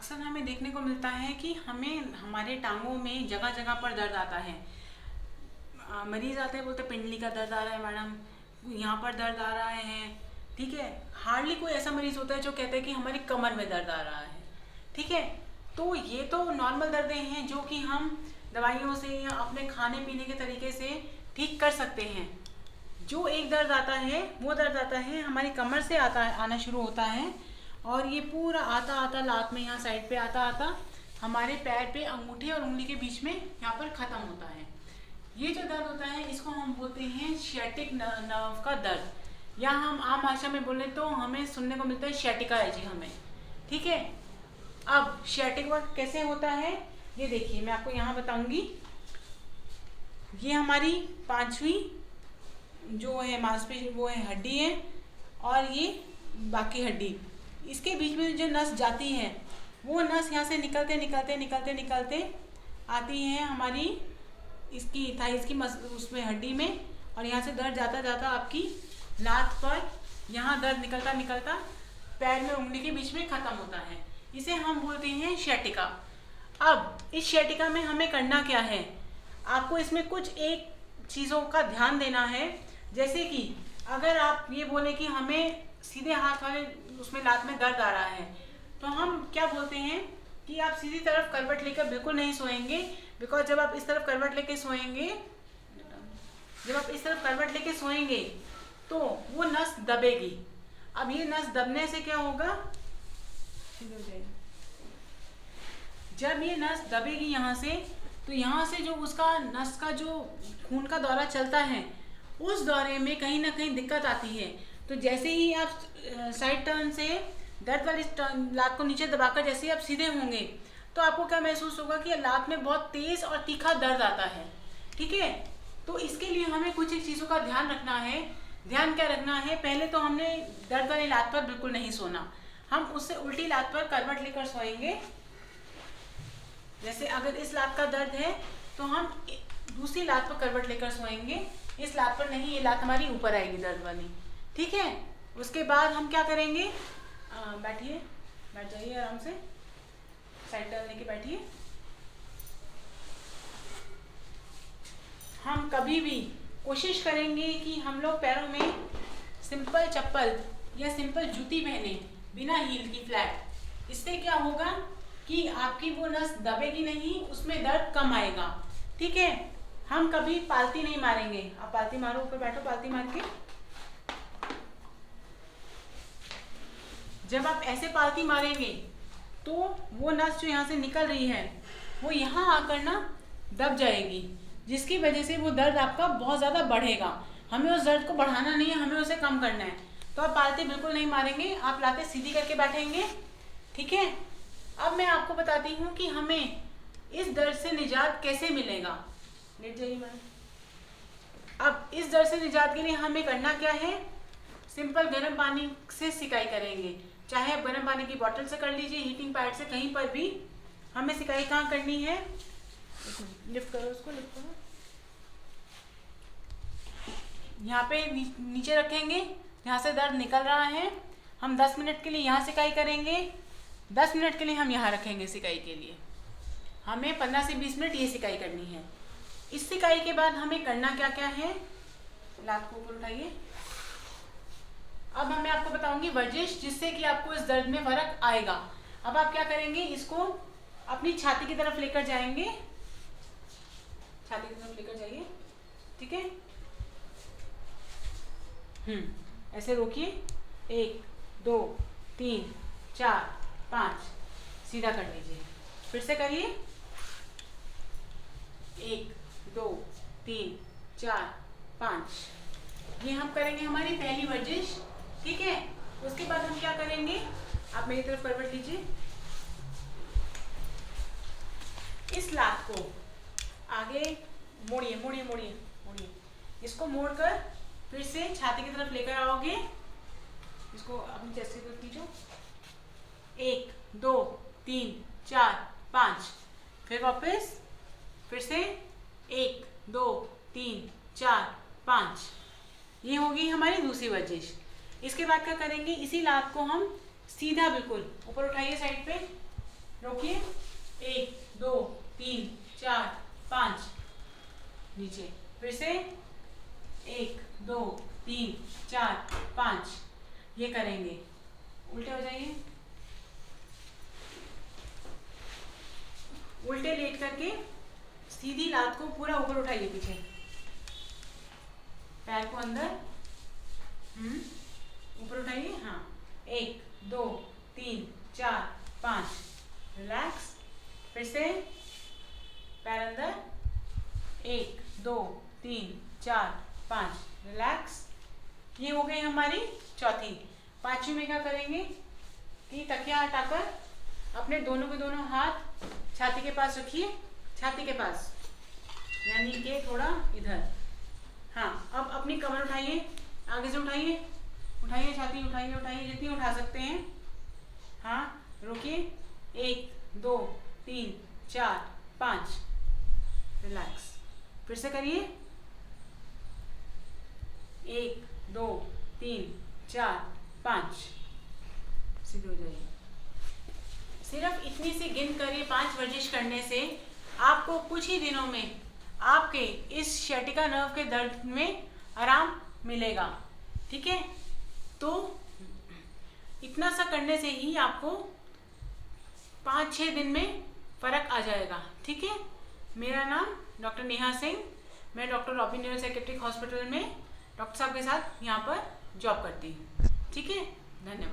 अक्सर हमें देखने को मिलता है कि हमें हमारे टांगों में जगह जगह पर दर्द आता है। मरीज आते हैं, बोलते पिंडली का दर्द आ रहा है मैडम, यहाँ पर दर्द आ रहा है। ठीक है, हार्डली कोई ऐसा मरीज होता है जो कहता है कि हमारी कमर में दर्द आ रहा है। ठीक है, तो ये तो नॉर्मल दर्दें हैं जो कि हम दवाइयों से या अपने खाने पीने के तरीके से ठीक कर सकते हैं। जो एक दर्द आता है वो दर्द आता है हमारी कमर से आना शुरू होता है और ये पूरा आता आता लात में यहाँ साइड पे आता आता हमारे पैर पे अंगूठे और उंगली के बीच में यहाँ पर ख़त्म होता है। ये जो दर्द होता है इसको हम बोलते हैं शियाटिक नर्व का दर्द, या हम आम भाषा में बोले तो हमें सुनने को मिलता है शियाटिका है जी हमें। ठीक है, अब शियाटिक वर्क कैसे होता है ये देखिए, मैं आपको यहाँ बताऊंगी। ये हमारी पांचवी जो है मांसपेशी वो है हड्डी है, और ये बाकी हड्डी, इसके बीच में जो नस जाती है वो नस यहाँ से निकलते निकलते निकलते निकलते आती है हमारी इसकी थाइस की उसमें हड्डी में, और यहाँ से दर्द जाता जाता आपकी लात पर यहाँ दर्द निकलता निकलता पैर में उंगली के बीच में ख़त्म होता है। इसे हम बोलते हैं शियाटिका। अब इस शियाटिका में हमें करना क्या है, आपको इसमें कुछ एक चीज़ों का ध्यान देना है। जैसे कि अगर आप ये बोले कि हमें सीधे हाथ वाले उसमें लात में दर्द आ रहा है, तो हम क्या बोलते हैं कि आप सीधी तरफ करवट लेकर बिल्कुल नहीं सोएंगे। बिकॉज जब आप इस तरफ करवट लेके सोएंगे तो वो नस दबेगी। अब ये नस दबने से क्या होगा, जब ये नस दबेगी यहाँ से, तो यहाँ से जो उसका नस का जो खून का दौरा चलता है उस दौरे में कहीं ना कहीं दिक्कत आती है। तो जैसे ही आप साइड टर्न से दर्द वाली लात को नीचे दबाकर जैसे ही आप सीधे होंगे तो आपको क्या महसूस होगा कि लात में बहुत तेज और तीखा दर्द आता है। ठीक है, तो इसके लिए हमें कुछ एक चीज़ों का ध्यान रखना है। ध्यान क्या रखना है, पहले तो हमने दर्द वाली लात पर बिल्कुल नहीं सोना, हम उससे उल्टी लात पर करवट लेकर सोएंगे। जैसे अगर इस लात का दर्द है तो हम दूसरी लात पर करवट लेकर सोएंगे, इस लात पर नहीं, ये लात हमारी ऊपर आएगी दर्द वाली। ठीक है, उसके बाद हम क्या करेंगे, बैठिए, बैठ जाइए आराम से, साइड टर्न लेके बैठिए। हम कभी भी कोशिश करेंगे कि हम लोग पैरों में सिंपल चप्पल या सिंपल जूती पहने, बिना हील की, फ्लैट। इससे क्या होगा कि आपकी वो नस दबेगी नहीं, उसमें दर्द कम आएगा। ठीक है, हम कभी पालती नहीं मारेंगे। आप पालती मारो, ऊपर बैठो, पालती मार के। जब आप ऐसे पालती मारेंगे तो वो नस जो यहाँ से निकल रही है वो यहाँ आकर ना दब जाएगी, जिसकी वजह से वो दर्द आपका बहुत ज़्यादा बढ़ेगा। हमें उस दर्द को बढ़ाना नहीं है, हमें उसे कम करना है। तो आप पालते बिल्कुल नहीं मारेंगे, आप लाते सीधी करके बैठेंगे। ठीक है, अब मैं आपको बताती हूँ कि हमें इस दर्द से निजात कैसे मिलेगा। लेट जाइए मैडम। अब इस दर्द से निजात के लिए हमें करना क्या है, सिंपल गर्म पानी से सिकाई करेंगे। चाहे आप गर्म पानी की बोतल से कर लीजिए, हीटिंग पैड से, कहीं पर भी। हमें सिकाई कहाँ करनी है, लिफ्ट करो उसको, लिफ्ट करो, यहाँ पे नीचे रखेंगे, यहाँ से दर्द निकल रहा है। हम 10 मिनट के लिए यहाँ सिकाई करेंगे, 10 मिनट के लिए हम यहाँ रखेंगे सिकाई के लिए। हमें 15 से 20 मिनट ये सिकाई करनी है। इस सिकाई के बाद हमें करना क्या क्या है, लात को ऊपर उठाइए। अब मैं आपको बताऊंगी वर्जिश, जिससे कि आपको इस दर्द में फर्क आएगा। अब आप क्या करेंगे, इसको अपनी छाती की तरफ लेकर जाएंगे, छाती की तरफ लेकर जाइए। ठीक है, ऐसे रोकिए, 1 2 3 4 5, सीधा कर लीजिए। फिर से करिए, 1 2 3 4 5। ये हम करेंगे हमारी पहली वर्जिश। ठीक है, उसके बाद हम क्या करेंगे, आप मेरी तरफ करवट लीजिए। इस लात को आगे मोड़िए मोड़िए मोड़िए मोड़िए, इसको मोड़कर फिर से छाती की तरफ लेकर आओगे। इसको अपनी चेस्ट की तरफ खींचो, 1 2 3 4 5। फिर वापस, फिर से 1 2 3 4 5। ये होगी हमारी दूसरी वर्जिश। इसके बाद क्या करेंगे, इसी लात को हम सीधा बिल्कुल ऊपर उठाइए साइड पे, रोकिए, 1 2 3 4 5, नीचे, फिर से 1 2 3 4 5, ये करेंगे, उल्टे हो जाइए, उल्टे लेट करके सीधी लात को पूरा ऊपर उठाइए, पीछे पैर को अंदर, ऊपर उठाइए, हाँ, 1 2 3 4 5, रिलैक्स, फिर से पैर अंदर, 1 2 3 4 5, रिलैक्स। ये हो गई हमारी चौथी। पांचवी में क्या करेंगे कि तकिया हटाकर अपने दोनों के दोनों हाथ छाती के पास रखिए, छाती के पास, यानी कि थोड़ा इधर। हाँ, अब अपनी कमर उठाइए, आगे से उठाइए, उठाइए छाती, उठाइए उठाइए, जितनी उठा सकते हैं। हाँ, रुकिए, 1 2 3 4 5, रिलैक्स, फिर से करिए, 1 2 3 4 5, सीधे हो जाइए। सिर्फ इतनी सी गिन कर ये 5 वर्जिश करने से आपको कुछ ही दिनों में आपके इस sciatica नर्व के दर्द में आराम मिलेगा। ठीक है, तो इतना सा करने से ही आपको 5-6 दिन में फर्क आ जाएगा। ठीक है, मेरा नाम डॉक्टर नेहा सिंह, मैं doctor robin neuro psychiatric hospital में डॉक्टर साहब के साथ यहाँ पर जॉब करती हूँ। ठीक है, धन्यवाद।